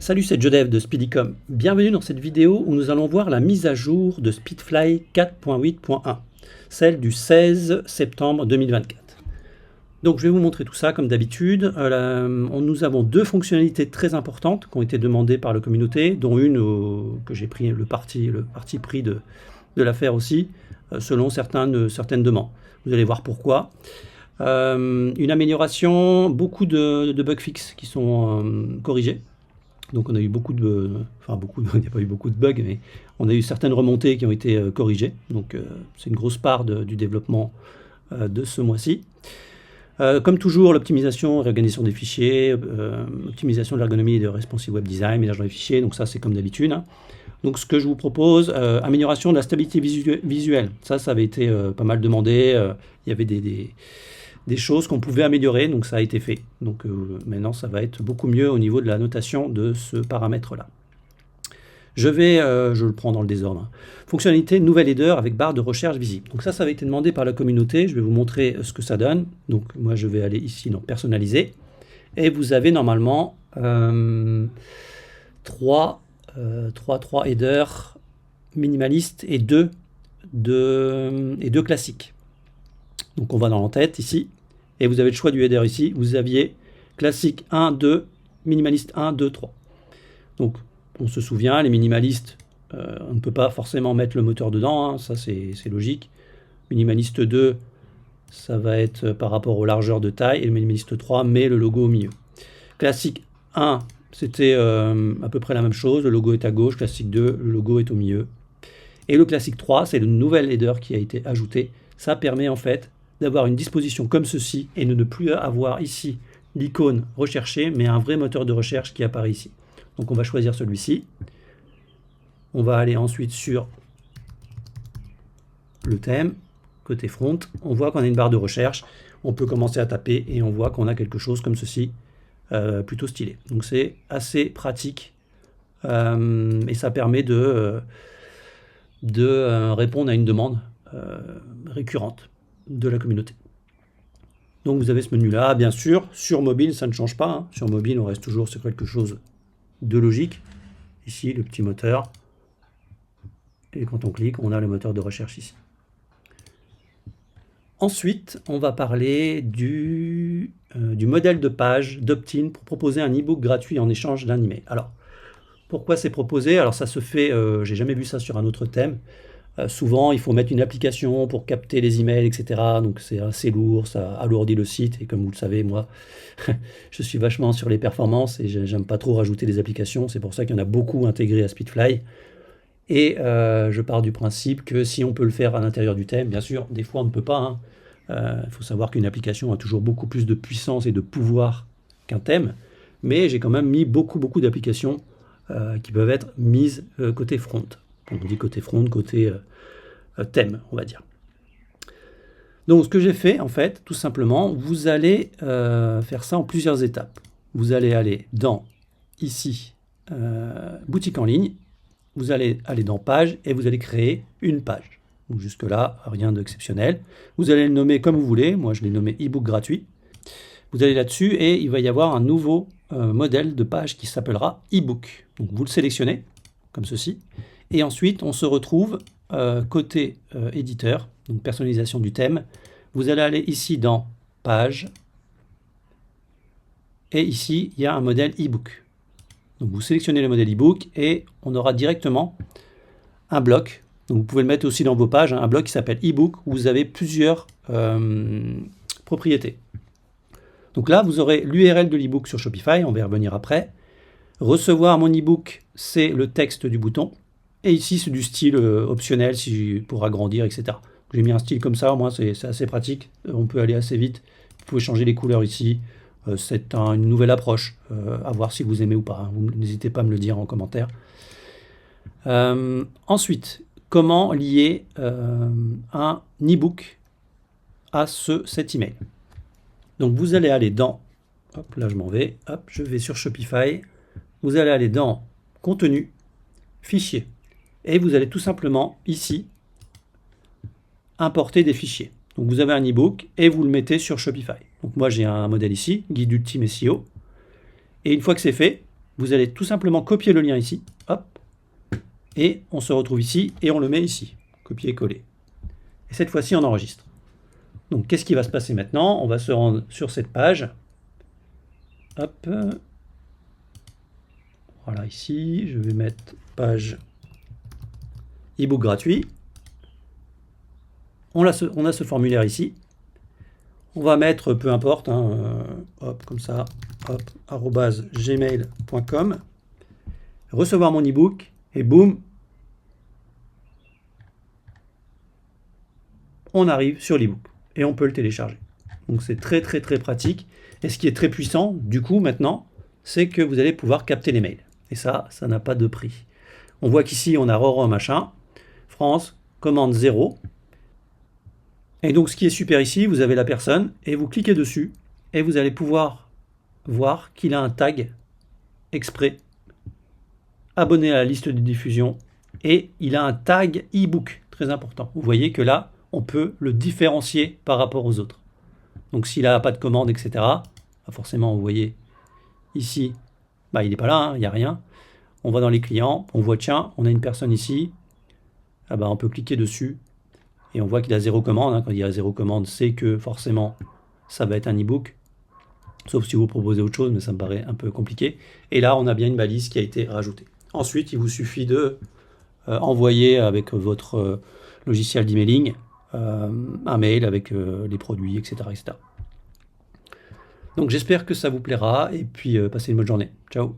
Salut, c'est Jodev de Speedycom. Bienvenue dans cette vidéo où nous allons voir la mise à jour de Speedfly 4.8.1, celle du 16 septembre 2024. Donc je vais vous montrer tout ça comme d'habitude. Nous avons deux fonctionnalités très importantes qui ont été demandées par la communauté, dont une que j'ai pris le parti pris de la faire aussi, selon certaines demandes. Vous allez voir pourquoi. Une amélioration, beaucoup de bug fixes qui sont corrigés. Donc on a eu il n'y a pas eu beaucoup de bugs, mais on a eu certaines remontées qui ont été corrigées. Donc c'est une grosse part du développement de ce mois-ci. Comme toujours, l'optimisation, réorganisation des fichiers, optimisation de l'ergonomie et de responsive web design, ménage dans les fichiers, donc ça c'est comme d'habitude. Donc ce que je vous propose, amélioration de la stabilité visuelle. Ça avait été pas mal demandé, il y avait des choses qu'on pouvait améliorer, donc ça a été fait. Donc maintenant, ça va être beaucoup mieux au niveau de la notation de ce paramètre-là. Je le prends dans le désordre. Fonctionnalité nouvelle header avec barre de recherche visible. Donc ça avait été demandé par la communauté. Je vais vous montrer ce que ça donne. Donc moi, je vais aller ici dans personnaliser. Et vous avez normalement trois headers minimalistes et deux classiques. Donc on va dans l'entête ici, et vous avez le choix du header ici. Vous aviez classique 1, 2, minimaliste 1, 2, 3. Donc on se souvient, les minimalistes, on ne peut pas forcément mettre le moteur dedans, hein, ça c'est logique. Minimaliste 2, ça va être par rapport aux largeurs de taille, et le minimaliste 3 met le logo au milieu. Classique 1, c'était à peu près la même chose, le logo est à gauche. Classique 2, le logo est au milieu. Et le classique 3, c'est le nouvel header qui a été ajouté. Ça permet en fait d'avoir une disposition comme ceci et de ne plus avoir ici l'icône recherchée, mais un vrai moteur de recherche qui apparaît ici. Donc on va choisir celui-ci. On va aller ensuite sur le thème, côté front. On voit qu'on a une barre de recherche. On peut commencer à taper et on voit qu'on a quelque chose comme ceci, plutôt stylé. Donc c'est assez pratique et ça permet de répondre à une demande récurrente de la communauté. Donc vous avez ce menu là, bien sûr, sur mobile ça ne change pas, hein. Sur mobile on reste toujours sur quelque chose de logique. Ici le petit moteur, et quand on clique on a le moteur de recherche ici. Ensuite on va parler du modèle de page d'opt-in pour proposer un e-book gratuit en échange d'un email. Alors pourquoi c'est proposé? Alors ça se fait, j'ai jamais vu ça sur un autre thème. Souvent, il faut mettre une application pour capter les emails, etc. Donc c'est assez lourd, ça alourdit le site. Et comme vous le savez, moi, je suis vachement sur les performances et j'aime pas trop rajouter des applications. C'est pour ça qu'il y en a beaucoup intégrées à Speedfly. Et je pars du principe que si on peut le faire à l'intérieur du thème, bien sûr, des fois on ne peut pas. Il faut savoir qu'une application a toujours beaucoup plus de puissance et de pouvoir qu'un thème. Mais j'ai quand même mis beaucoup d'applications qui peuvent être mises côté front. On dit côté front, côté thème, on va dire. Donc ce que j'ai fait, en fait, tout simplement, vous allez faire ça en plusieurs étapes. Vous allez aller dans, ici, boutique en ligne, vous allez aller dans page et vous allez créer une page. Donc jusque-là, rien d'exceptionnel. Vous allez le nommer comme vous voulez, moi je l'ai nommé e-book gratuit. Vous allez là-dessus et il va y avoir un nouveau modèle de page qui s'appellera e-book. Donc vous le sélectionnez, comme ceci. Et ensuite, on se retrouve côté éditeur, donc personnalisation du thème. Vous allez aller ici dans page. Et ici, il y a un modèle e-book. Donc vous sélectionnez le modèle e-book et on aura directement un bloc. Donc vous pouvez le mettre aussi dans vos pages, hein, un bloc qui s'appelle e-book où vous avez plusieurs propriétés. Donc là, vous aurez l'URL de l'e-book sur Shopify, on va y revenir après. Recevoir mon e-book, c'est le texte du bouton. Et ici, c'est du style optionnel pour agrandir, etc. J'ai mis un style comme ça, au moins c'est assez pratique. On peut aller assez vite. Vous pouvez changer les couleurs ici. C'est une nouvelle approche. À voir si vous aimez ou pas. Hein. N'hésitez pas à me le dire en commentaire. Ensuite, comment lier un e-book à cet email? Donc vous allez aller dans... Hop, là je m'en vais. Hop, je vais sur Shopify. Vous allez aller dans Contenu, Fichier. Et vous allez tout simplement, ici, importer des fichiers. Donc vous avez un e-book et vous le mettez sur Shopify. Donc moi j'ai un modèle ici, guide ultime SEO. Et une fois que c'est fait, vous allez tout simplement copier le lien ici, hop, et on se retrouve ici, et on le met ici, copier-coller. Et cette fois-ci, on enregistre. Donc, qu'est-ce qui va se passer maintenant? On va se rendre sur cette page. Hop. Voilà, ici, je vais mettre page e-book gratuit. On a ce formulaire ici. On va mettre, peu importe, hein, hop, comme ça, hop, @gmail.com. Recevoir mon e-book, et boum, on arrive sur l'e-book. Et on peut le télécharger. Donc c'est très très très pratique. Et ce qui est très puissant, du coup, maintenant, c'est que vous allez pouvoir capter les mails. Et ça n'a pas de prix. On voit qu'ici, on a Roro machin, France, commande 0. Et donc, ce qui est super ici, vous avez la personne, et vous cliquez dessus, et vous allez pouvoir voir qu'il a un tag exprès, abonné à la liste de diffusion, et il a un tag e-book, très important. Vous voyez que là, on peut le différencier par rapport aux autres. Donc s'il n'a pas de commande, etc., forcément, vous voyez, ici, bah, il n'est pas là, hein, il n'y a rien. On va dans les clients, on voit, tiens, on a une personne ici, ah bah, on peut cliquer dessus, et on voit qu'il a 0 commande. Hein. Quand il y a 0 commande, c'est que forcément, ça va être un e-book, sauf si vous proposez autre chose, mais ça me paraît un peu compliqué. Et là, on a bien une balise qui a été rajoutée. Ensuite, il vous suffit de envoyer avec votre logiciel d'emailing un mail avec les produits, etc., etc. Donc j'espère que ça vous plaira, et puis passez une bonne journée. Ciao.